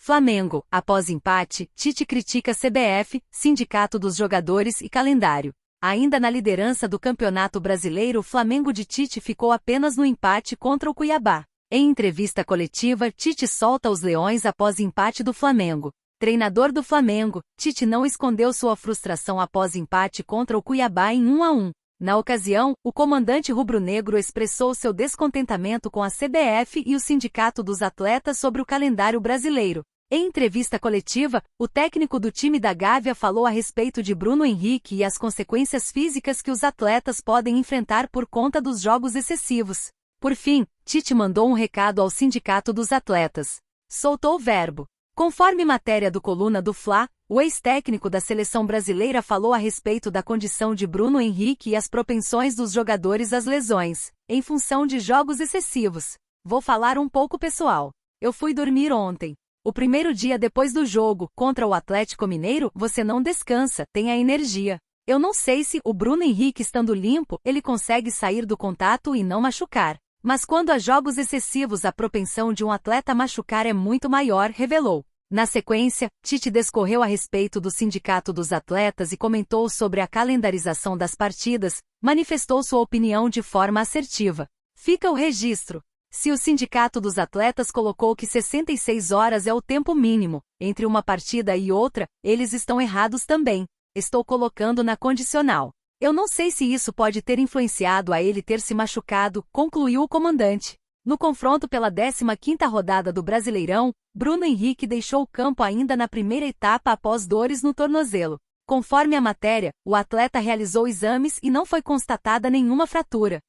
Flamengo, após empate, Tite critica CBF, Sindicato dos Jogadores e calendário. Ainda na liderança do Campeonato Brasileiro, o Flamengo de Tite ficou apenas no empate contra o Cuiabá. Em entrevista coletiva, Tite solta os leões após empate do Flamengo. Treinador do Flamengo, Tite não escondeu sua frustração após empate contra o Cuiabá em 1-1. Na ocasião, o comandante rubro-negro expressou seu descontentamento com a CBF e o Sindicato dos Atletas sobre o calendário brasileiro. Em entrevista coletiva, o técnico do time da Gávea falou a respeito de Bruno Henrique e as consequências físicas que os atletas podem enfrentar por conta dos jogos excessivos. Por fim, Tite mandou um recado ao Sindicato dos Atletas. Soltou o verbo. Conforme matéria do Coluna do Fla, o ex-técnico da seleção brasileira falou a respeito da condição de Bruno Henrique e as propensões dos jogadores às lesões, em função de jogos excessivos. Vou falar um pouco pessoal. Eu fui dormir ontem. O primeiro dia depois do jogo, contra o Atlético Mineiro, você não descansa, tem a energia. Eu não sei se o Bruno Henrique estando limpo, ele consegue sair do contato e não machucar. Mas quando há jogos excessivos, a propensão de um atleta machucar é muito maior, revelou. Na sequência, Tite discorreu a respeito do Sindicato dos Atletas e comentou sobre a calendarização das partidas, manifestou sua opinião de forma assertiva. Fica o registro. Se o Sindicato dos Atletas colocou que 66 horas é o tempo mínimo, entre uma partida e outra, eles estão errados também. Estou colocando na condicional. Eu não sei se isso pode ter influenciado a ele ter se machucado, concluiu o comandante. No confronto pela 15ª rodada do Brasileirão, Bruno Henrique deixou o campo ainda na primeira etapa após dores no tornozelo. Conforme a matéria, o atleta realizou exames e não foi constatada nenhuma fratura.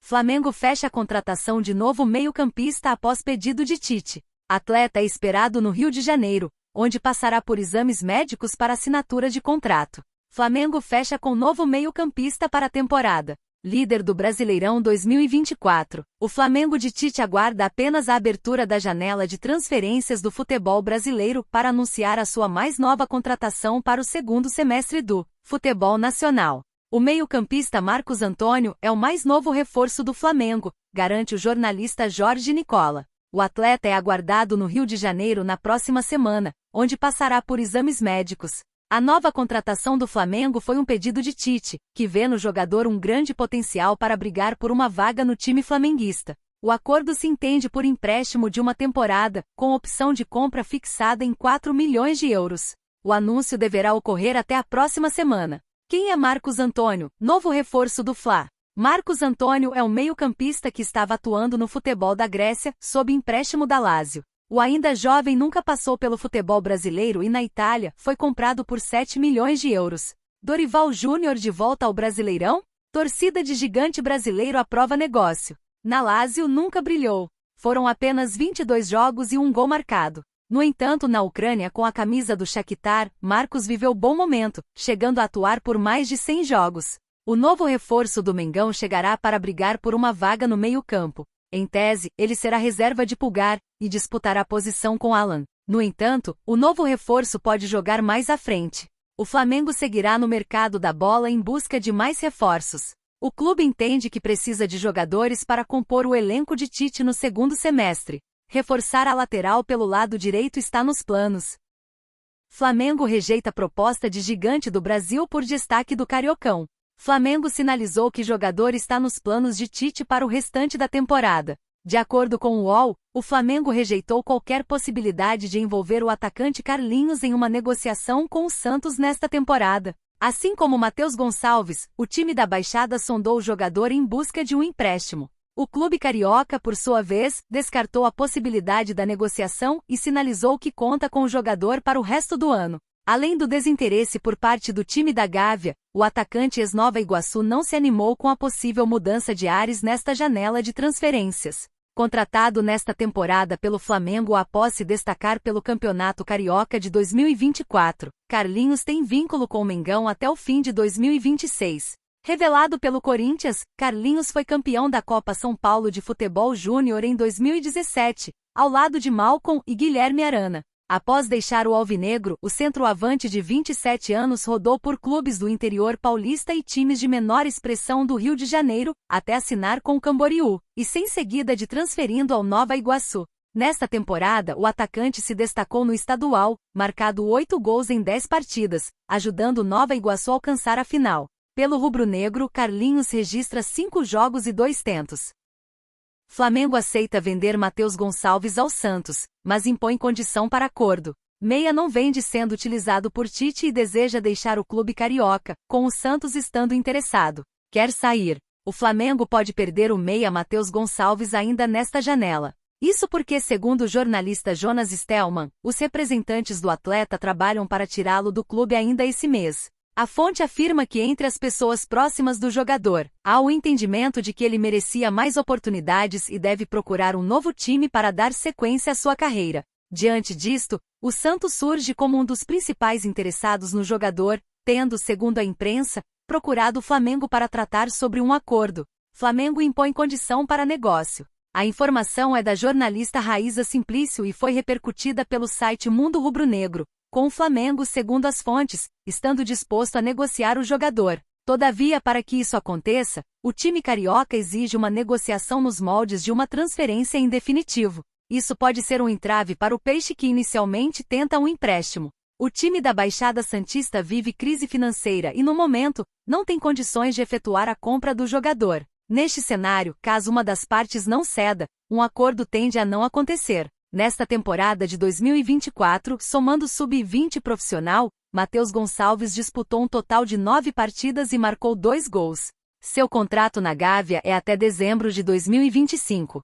Flamengo fecha a contratação de novo meio-campista após pedido de Tite. Atleta é esperado no Rio de Janeiro, onde passará por exames médicos para assinatura de contrato. Flamengo fecha com novo meio-campista para a temporada. Líder do Brasileirão 2024, o Flamengo de Tite aguarda apenas a abertura da janela de transferências do futebol brasileiro para anunciar a sua mais nova contratação para o segundo semestre do futebol nacional. O meio-campista Marcos Antônio é o mais novo reforço do Flamengo, garante o jornalista Jorge Nicola. O atleta é aguardado no Rio de Janeiro na próxima semana, onde passará por exames médicos. A nova contratação do Flamengo foi um pedido de Tite, que vê no jogador um grande potencial para brigar por uma vaga no time flamenguista. O acordo se entende por empréstimo de uma temporada, com opção de compra fixada em 4 milhões de euros. O anúncio deverá ocorrer até a próxima semana. Quem é Marcos Antônio, novo reforço do Fla? Marcos Antônio é um meio-campista que estava atuando no futebol da Grécia, sob empréstimo da Lazio. O ainda jovem nunca passou pelo futebol brasileiro e na Itália foi comprado por 7 milhões de euros. Dorival Júnior de volta ao Brasileirão? Torcida de gigante brasileiro aprova negócio. Na Lazio nunca brilhou. Foram apenas 22 jogos e um gol marcado. No entanto, na Ucrânia com a camisa do Shakhtar, Marcos viveu bom momento, chegando a atuar por mais de 100 jogos. O novo reforço do Mengão chegará para brigar por uma vaga no meio-campo. Em tese, ele será reserva de Pulgar e disputará a posição com Alan. No entanto, o novo reforço pode jogar mais à frente. O Flamengo seguirá no mercado da bola em busca de mais reforços. O clube entende que precisa de jogadores para compor o elenco de Tite no segundo semestre. Reforçar a lateral pelo lado direito está nos planos. Flamengo rejeita a proposta de gigante do Brasil por destaque do Cariocão. Flamengo sinalizou que jogador está nos planos de Tite para o restante da temporada. De acordo com o UOL, o Flamengo rejeitou qualquer possibilidade de envolver o atacante Carlinhos em uma negociação com o Santos nesta temporada. Assim como Matheus Gonçalves, o time da Baixada sondou o jogador em busca de um empréstimo. O clube carioca, por sua vez, descartou a possibilidade da negociação e sinalizou que conta com o jogador para o resto do ano. Além do desinteresse por parte do time da Gávea, o atacante ex-Nova Iguaçu não se animou com a possível mudança de ares nesta janela de transferências. Contratado nesta temporada pelo Flamengo após se destacar pelo Campeonato Carioca de 2024, Carlinhos tem vínculo com o Mengão até o fim de 2026. Revelado pelo Corinthians, Carlinhos foi campeão da Copa São Paulo de Futebol Júnior em 2017, ao lado de Malcom e Guilherme Arana. Após deixar o alvinegro, o centroavante de 27 anos rodou por clubes do interior paulista e times de menor expressão do Rio de Janeiro, até assinar com o Camboriú, e sem seguida de transferindo ao Nova Iguaçu. Nesta temporada, o atacante se destacou no estadual, marcado 8 gols em 10 partidas, ajudando o Nova Iguaçu a alcançar a final. Pelo rubro-negro, Carlinhos registra 5 jogos e 2 tentos. Flamengo aceita vender Matheus Gonçalves ao Santos, mas impõe condição para acordo. Meia não vende sendo utilizado por Tite e deseja deixar o clube carioca, com o Santos estando interessado. Quer sair. O Flamengo pode perder o meia Matheus Gonçalves ainda nesta janela. Isso porque, segundo o jornalista Jonas Stelman, os representantes do atleta trabalham para tirá-lo do clube ainda esse mês. A fonte afirma que entre as pessoas próximas do jogador, há o entendimento de que ele merecia mais oportunidades e deve procurar um novo time para dar sequência à sua carreira. Diante disto, o Santos surge como um dos principais interessados no jogador, tendo, segundo a imprensa, procurado o Flamengo para tratar sobre um acordo. Flamengo impõe condição para negócio. A informação é da jornalista Raíza Simplício e foi repercutida pelo site Mundo Rubro-Negro, com o Flamengo, segundo as fontes, estando disposto a negociar o jogador. Todavia, para que isso aconteça, o time carioca exige uma negociação nos moldes de uma transferência em definitivo. Isso pode ser um entrave para o Peixe que inicialmente tenta um empréstimo. O time da Baixada Santista vive crise financeira e, no momento, não tem condições de efetuar a compra do jogador. Neste cenário, caso uma das partes não ceda, um acordo tende a não acontecer. Nesta temporada de 2024, somando sub-20 profissional, Matheus Gonçalves disputou um total de 9 partidas e marcou 2 gols. Seu contrato na Gávea é até dezembro de 2025.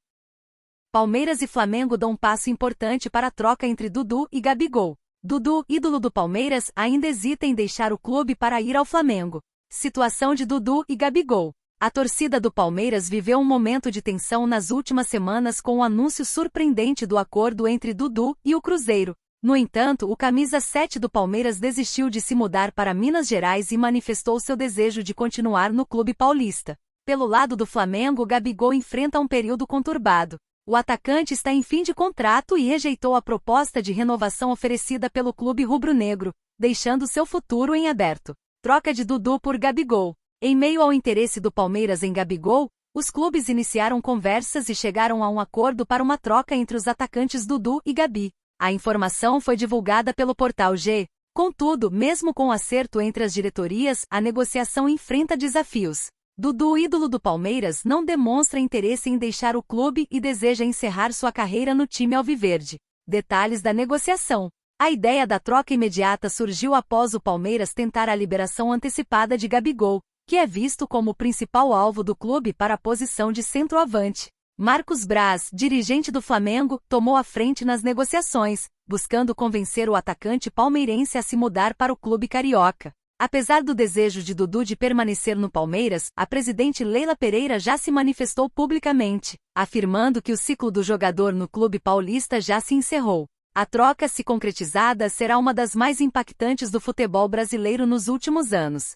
Palmeiras e Flamengo dão um passo importante para a troca entre Dudu e Gabigol. Dudu, ídolo do Palmeiras, ainda hesita em deixar o clube para ir ao Flamengo. Situação de Dudu e Gabigol. A torcida do Palmeiras viveu um momento de tensão nas últimas semanas com o anúncio surpreendente do acordo entre Dudu e o Cruzeiro. No entanto, o camisa 7 do Palmeiras desistiu de se mudar para Minas Gerais e manifestou seu desejo de continuar no clube paulista. Pelo lado do Flamengo, Gabigol enfrenta um período conturbado. O atacante está em fim de contrato e rejeitou a proposta de renovação oferecida pelo clube rubro-negro, deixando seu futuro em aberto. Troca de Dudu por Gabigol. Em meio ao interesse do Palmeiras em Gabigol, os clubes iniciaram conversas e chegaram a um acordo para uma troca entre os atacantes Dudu e Gabi. A informação foi divulgada pelo portal G. Contudo, mesmo com acerto entre as diretorias, a negociação enfrenta desafios. Dudu, ídolo do Palmeiras, não demonstra interesse em deixar o clube e deseja encerrar sua carreira no time alviverde. Detalhes da negociação. A ideia da troca imediata surgiu após o Palmeiras tentar a liberação antecipada de Gabigol, que é visto como o principal alvo do clube para a posição de centroavante. Marcos Braz, dirigente do Flamengo, tomou a frente nas negociações, buscando convencer o atacante palmeirense a se mudar para o clube carioca. Apesar do desejo de Dudu de permanecer no Palmeiras, a presidente Leila Pereira já se manifestou publicamente, afirmando que o ciclo do jogador no clube paulista já se encerrou. A troca, se concretizada, será uma das mais impactantes do futebol brasileiro nos últimos anos.